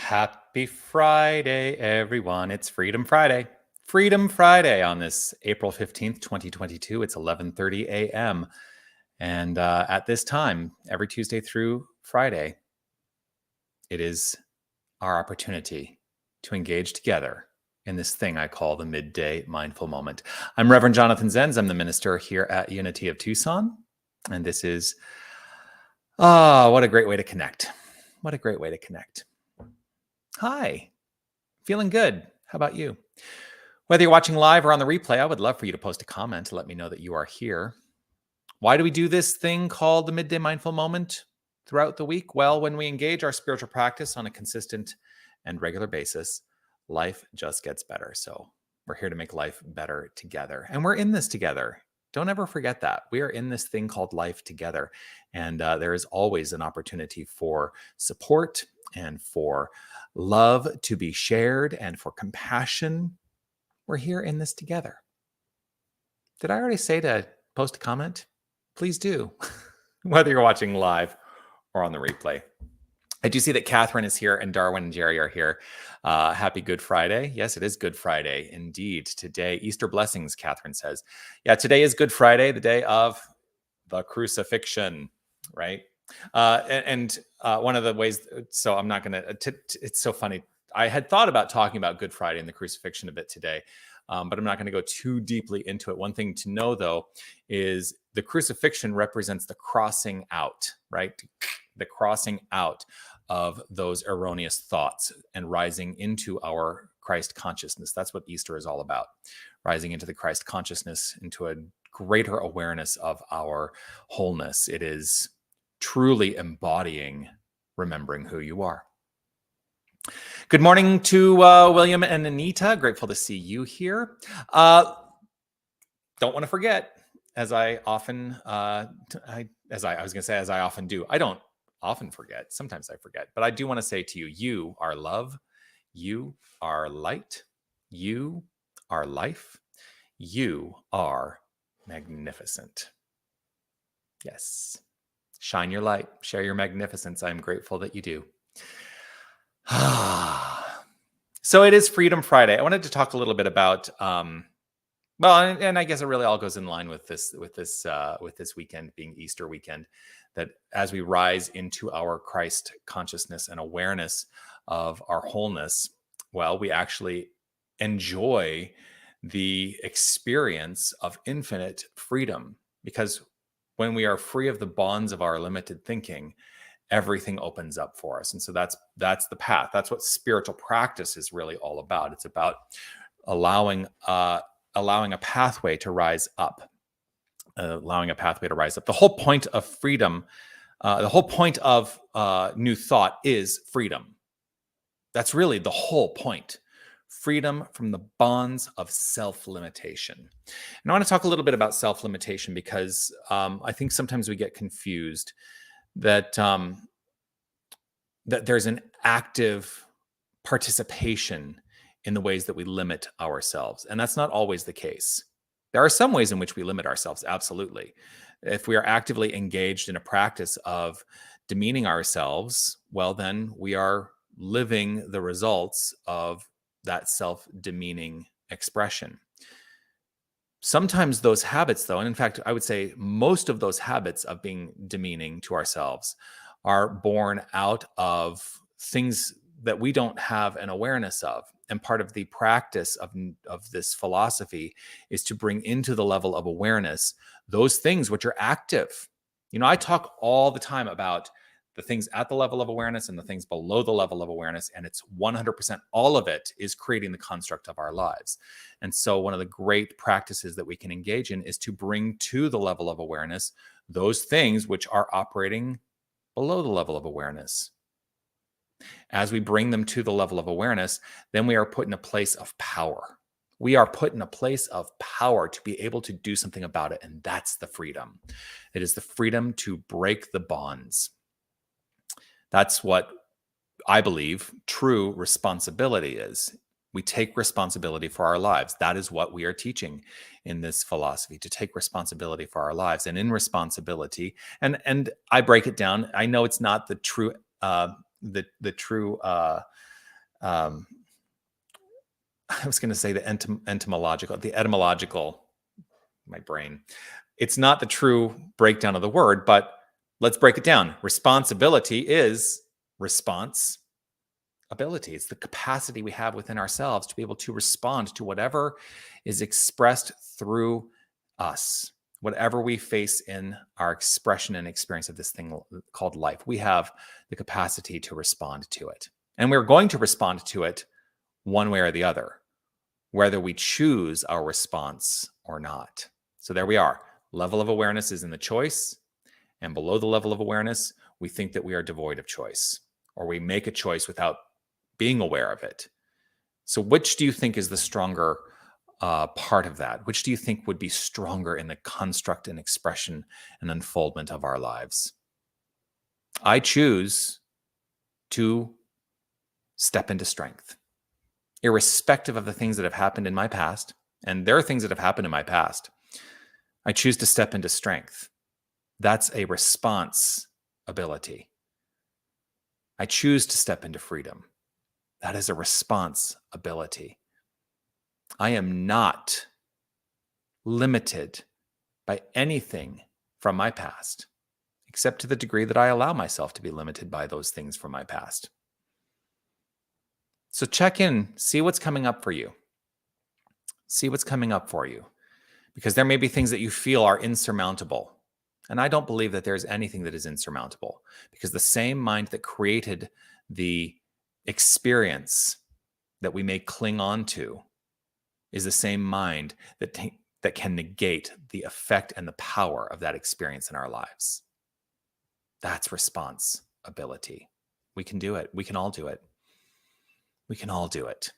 Happy Friday, everyone. It's Freedom Friday. Freedom Friday on this April 15th, 2022. It's 11:30 a.m. And at this time, every Tuesday through Friday, it is our opportunity to engage together in this thing I call the Midday Mindful Moment. I'm Reverend Jonathan Zenz. I'm the minister here at Unity of Tucson. And this is, what a great way to connect. What a great way to connect. Hi, feeling good. How about you? Whether you're watching live or on the replay, I would love for you to post a comment to let me know that you are here. Why do we do this thing called the Midday Mindful Moment throughout the week? Well, when we engage our spiritual practice on a consistent and regular basis, life just gets better. So we're here to make life better together. And we're in this together. Don't ever forget that. We are in this thing called life together. And there is always an opportunity for support and for love to be shared and for compassion. We're here in this together. Did I already say to post a comment? Please do, whether you're watching live or on the replay. I do see that Catherine is here and Darwin and Jerry are here. Happy Good Friday. Yes, it is Good Friday indeed. Today, Easter blessings, Catherine says. Yeah, today is Good Friday, the day of the crucifixion, right? And one of the ways, so I'm not going to, it's so funny. I had thought about talking about Good Friday and the crucifixion a bit today, but I'm not going to go too deeply into it. One thing to know, though, is the crucifixion represents the crossing out, right? The crossing out of those erroneous thoughts and rising into our Christ consciousness. That's what Easter is all about. Rising into the Christ consciousness, into a greater awareness of our wholeness. It is truly embodying remembering who you are. Good morning to William and Anita. Grateful to see you here. Don't want to forget, as I often, as I was going to say, as I often do. I don't often forget. Sometimes I forget, but I do want to say to you, you are love, you are light, you are life, you are magnificent. Yes. Shine your light, share your magnificence. I'm grateful that you do. So it is Freedom Friday. I wanted to talk a little bit about, well, and I guess it really all goes in line with this weekend being Easter weekend, that as we rise into our Christ consciousness and awareness of our wholeness, well, we actually enjoy the experience of infinite freedom, because when we are free of the bonds of our limited thinking, everything opens up for us. And so that's the path. That's what spiritual practice is really all about. It's about allowing a pathway to rise up, The whole point of freedom, the whole point of new thought is freedom. That's really the whole point. Freedom from the bonds of self-limitation. And I want to talk a little bit about self-limitation because I think sometimes we get confused that that there's an active participation in the ways that we limit ourselves. And that's not always the case. There are some ways in which we limit ourselves, absolutely. If we are actively engaged in a practice of demeaning ourselves, well, then we are living the results of that self-demeaning expression. Sometimes those habits, though, and in fact, I would say most of those habits of being demeaning to ourselves are born out of things that we don't have an awareness of. And part of the practice of this philosophy is to bring into the level of awareness those things which are active. You know, I talk all the time about the things at the level of awareness and the things below the level of awareness. And it's 100%, all of it is creating the construct of our lives. And so one of the great practices that we can engage in is to bring to the level of awareness those things which are operating below the level of awareness. As we bring them to the level of awareness, then we are put in a place of power. We are put in a place of power to be able to do something about it. And that's the freedom. It is the freedom to break the bonds. That's what I believe true responsibility is. We take responsibility for our lives. That is what we are teaching in this philosophy, to take responsibility for our lives. And in responsibility, and I break it down. I know it's not the true um, I was going to say the etymological, my brain. It's not the true breakdown of the word, but let's break it down. Responsibility is response ability. It's the capacity we have within ourselves to be able to respond to whatever is expressed through us, whatever we face in our expression and experience of this thing called life. We have the capacity to respond to it. And we're going to respond to it one way or the other, whether we choose our response or not. So there we are. Level of awareness is in the choice. And below the level of awareness, we think that we are devoid of choice, or we make a choice without being aware of it. So which do you think is the stronger part of that? Which do you think would be stronger in the construct and expression and unfoldment of our lives? I choose to step into strength, irrespective of the things that have happened in my past. And there are things that have happened in my past. I choose to step into strength. That's a response ability. I choose to step into freedom. That is a response ability. I am not limited by anything from my past, except to the degree that I allow myself to be limited by those things from my past. So check in, see what's coming up for you. See what's coming up for you, because there may be things that you feel are insurmountable. And I don't believe that there's anything that is insurmountable, because the same mind that created the experience that we may cling on to is the same mind that can negate the effect and the power of that experience in our lives. That's response ability. We can do it. We can all do it. We can all do it.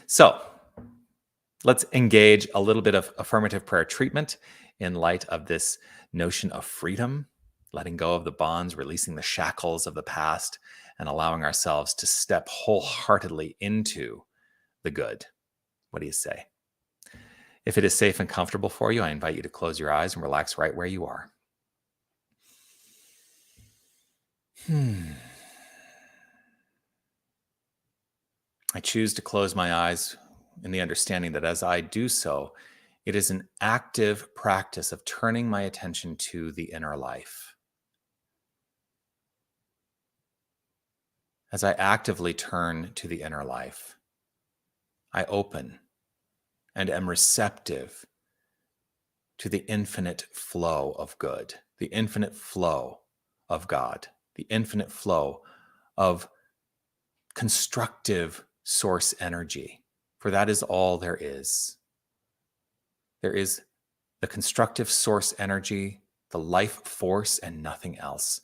So let's engage a little bit of affirmative prayer treatment in light of this notion of freedom, letting go of the bonds, releasing the shackles of the past, and allowing ourselves to step wholeheartedly into the good. What do you say? If it is safe and comfortable for you, I invite you to close your eyes and relax right where you are. I choose to close my eyes in the understanding that as I do so, it is an active practice of turning my attention to the inner life. As I actively turn to the inner life, I open and am receptive to the infinite flow of good, the infinite flow of God, the infinite flow of constructive source energy, for that is all there is. There is the constructive source energy, the life force, and nothing else.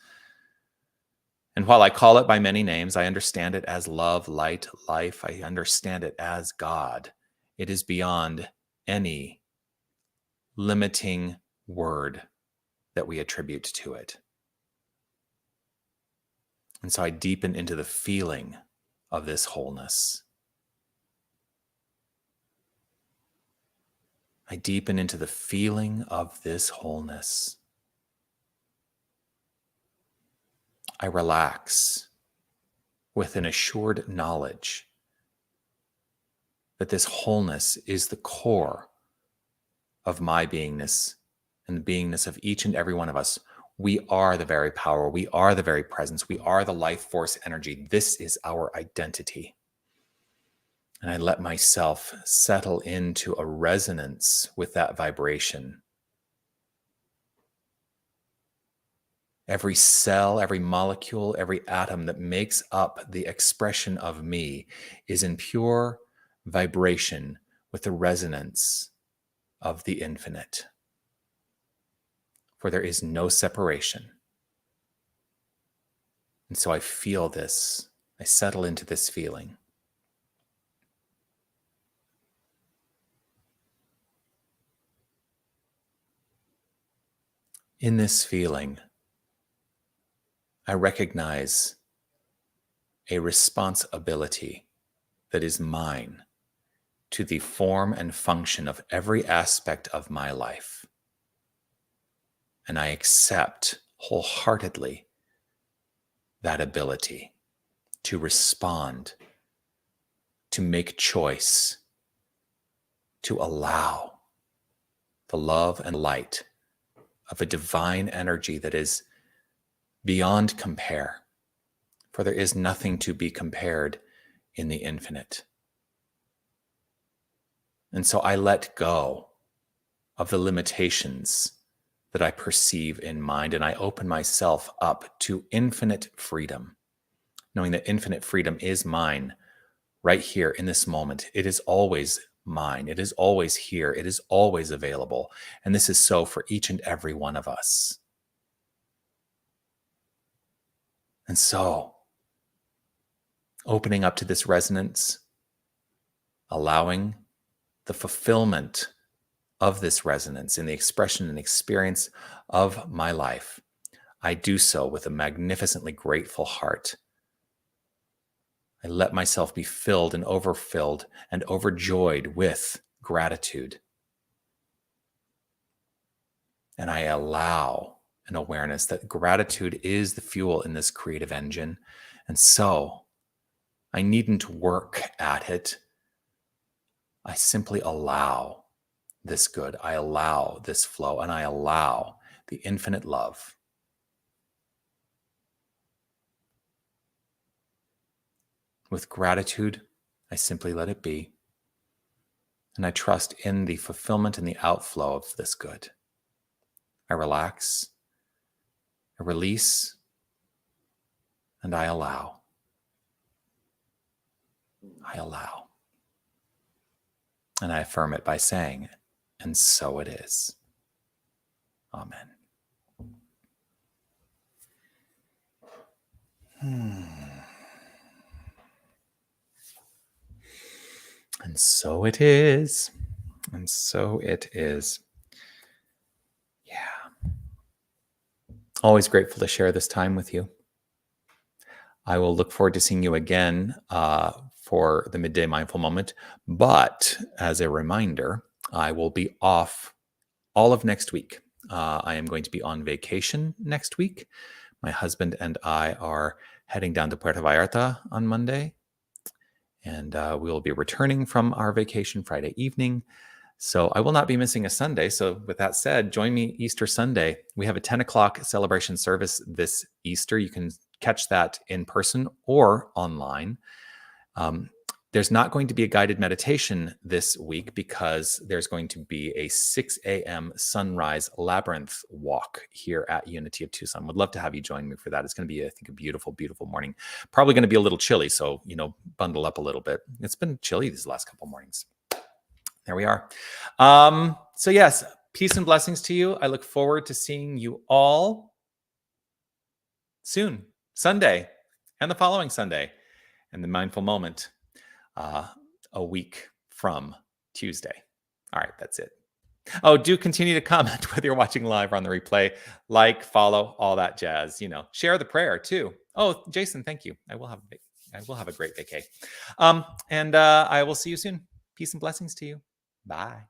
And while I call it by many names, I understand it as love, light, life. I understand it as God. It is beyond any limiting word that we attribute to it. And so I deepen into the feeling of this wholeness. I deepen into the feeling of this wholeness. I relax with an assured knowledge that this wholeness is the core of my beingness and the beingness of each and every one of us. We are the very power. We are the very presence. We are the life force energy. This is our identity. And I let myself settle into a resonance with that vibration. Every cell, every molecule, every atom that makes up the expression of me is in pure vibration with the resonance of the infinite. For there is no separation. And so I feel this. I settle into this feeling. In this feeling, I recognize a responsibility that is mine to the form and function of every aspect of my life. And I accept wholeheartedly that ability to respond, to make choice, to allow the love and light of a divine energy that is beyond compare, for there is nothing to be compared in the infinite. And so I let go of the limitations that I perceive in mind, and I open myself up to infinite freedom, knowing that infinite freedom is mine right here in this moment. It is always mine. It is always here. It is always available. And this is so for each and every one of us. And so, opening up to this resonance, allowing the fulfillment of this resonance in the expression and experience of my life, I do so with a magnificently grateful heart. I let myself be filled and overfilled and overjoyed with gratitude. And I allow an awareness that gratitude is the fuel in this creative engine. And so I needn't work at it. I simply allow this good. I allow this flow, and I allow the infinite love. With gratitude, I simply let it be. And I trust in the fulfillment and the outflow of this good. I relax, I release, and I allow. I allow. And I affirm it by saying, and so it is. Amen. And so it is. And so it is. Yeah. Always grateful to share this time with you. I will look forward to seeing you again for the Midday Mindful Moment. But as a reminder, I will be off all of next week. I am going to be on vacation next week. My husband and I are heading down to Puerto Vallarta on Monday. And we will be returning from our vacation Friday evening. So I will not be missing a Sunday. So with that said, join me Easter Sunday. We have a 10 o'clock celebration service this Easter. You can catch that in person or online. There's not going to be a guided meditation this week because there's going to be a 6 a.m. sunrise labyrinth walk here at Unity of Tucson. Would love to have you join me for that. It's going to be, I think, a beautiful, beautiful morning. Probably going to be a little chilly, so, bundle up a little bit. It's been chilly these last couple mornings. There we are. So yes, peace and blessings to you. I look forward to seeing you all soon, Sunday, and the following Sunday, and the Mindful Moment. A week from Tuesday. All right, that's it. Oh, do continue to comment whether you're watching live or on the replay. Like, follow, all that jazz. Share the prayer too. Oh, Jason, thank you. I will have a great vacay. And I will see you soon. Peace and blessings to you. Bye.